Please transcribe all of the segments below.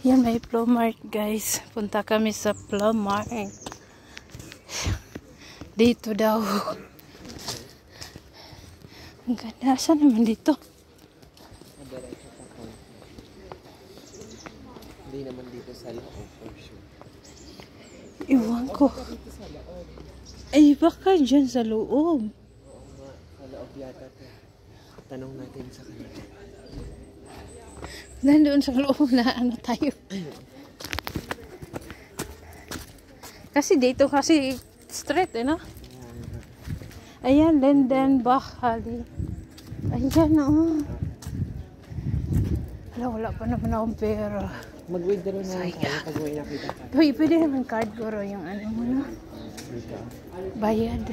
Yan, may Plumart guys. Punta kami sa Plumart. Dito daw. Ang ganda. Saan naman dito? Hindi naman dito sa loob. Iwan ko. Ay, baka dyan sa loob. Oo nga, sa loob yata. Tanong natin sa kanila. Nandoon sa loob na ano tayo. Kasi dito kasi straight eh, no? Ayan, Lindenbach Halle. Ayan, oh. Wala pa naman akong pera. Mag-withdraw na lang tayo pag may nakita tayo. Uy, pwede naman card guro yung ano mo, no? Bayad.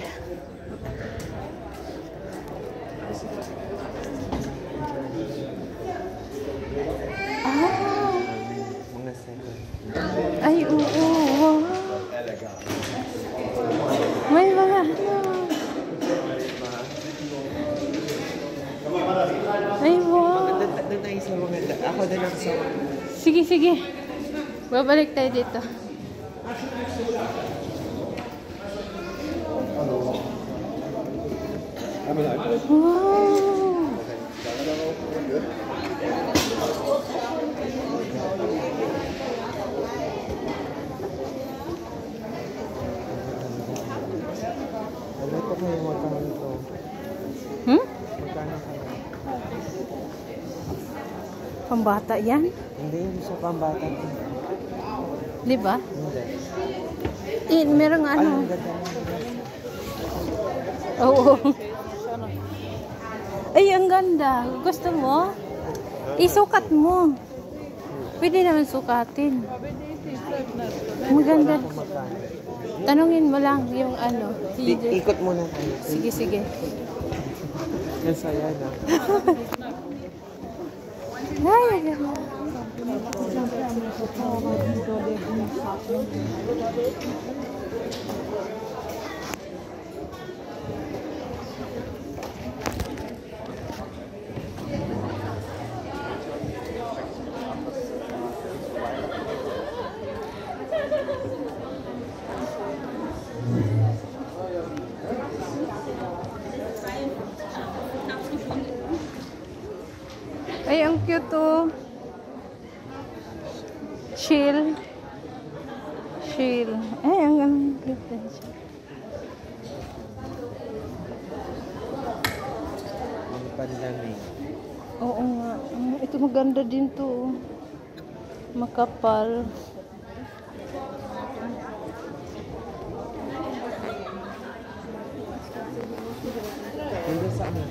Mga second. Ay, oo. May mga ay, wow. Doon tayo sa mga... Ako doon ako sa... Sige, sige. Babalik tayo dito. Wow. Ano ito kayo magkano ito? Magkano kayo? Pambata yan? Hindi, hindi siya pambata. Di ba? Hindi. Merong ano. Ay, ang ganda. Oo. Ay, ang ganda. Gusto mo? Isukat mo. Pwede naman sukatin. Maganda. Tanungin mo lang yung ano. Ikot muna tayo. Sige, sige. Ang saya na. Ay, ganda. Ay, ang cute oh. Chill. Chill. Ay, ang cute siya. Ang pandamig. Oo nga. Ito maganda din to. Oh. Makapal. Hindi saan na.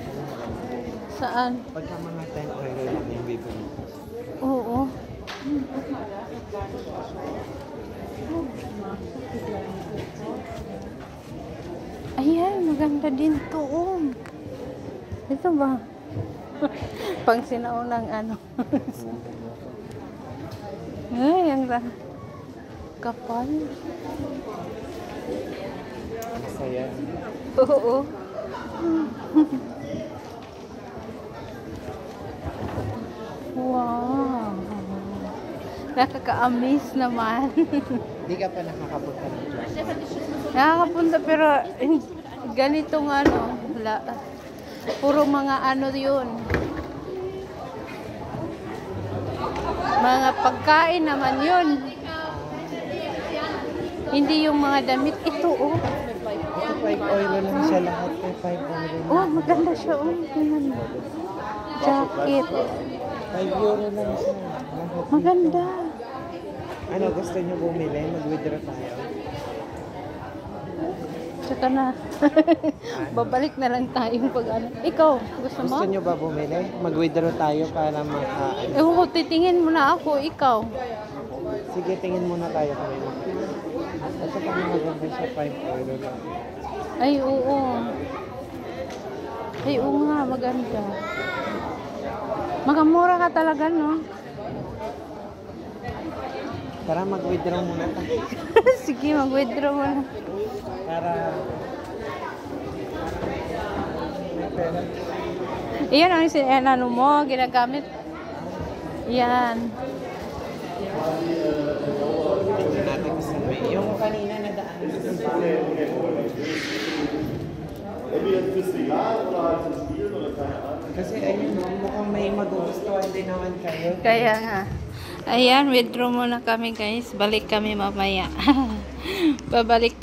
Saan? Pagka mga 10 euro lang yung bibili. Oo. Ayan, maganda din to. Oh. Ito ba? Pang sinaunang ano. Ay, ang kapal. Ang saya. Oo. Wow. Nakaka-amaze naman. Hindi ka pa nakakapunta ng Japan. Nakakapunta pero ganitong ano, puro mga ano yun. Mga pagkain naman yun. Hindi yung mga damit. Ito oh. Ito 5 euro lang siya lahat. 5 euro. Oh, maganda siya oh. Tingnan mo. Jacket. 5 euro lang siya. Lahat Maganda. dito. Ano, gusto niyo bumili? Mag-withdraw tayo. Tsaka na. Babalik na lang tayo pag ano. Ikaw, gusto mo? Gusto niyo ba bumili? Mag-withdraw tayo para maka... Ewan ko, titingin mo na ako. Ikaw. Sige, tingin muna tayo kami. Ito pa maganda siya 5 euro lang. Ay, oo. Ay, oo nga, maganda. Makamura ka talaga, no? Tara, mag-withdraw muna tayo. Sige, mag-withdraw mo na. Para... may pera. Iyan ang ano mo, ginagamit. Yan. Tingnan natin kung saan may. Yung kanina nadaan na sa kasi ayun, mukhang may magugustuhan din naman kayo. Kaya nga. Ayan, withdraw muna kami guys. Balik kami mamaya. Babalik.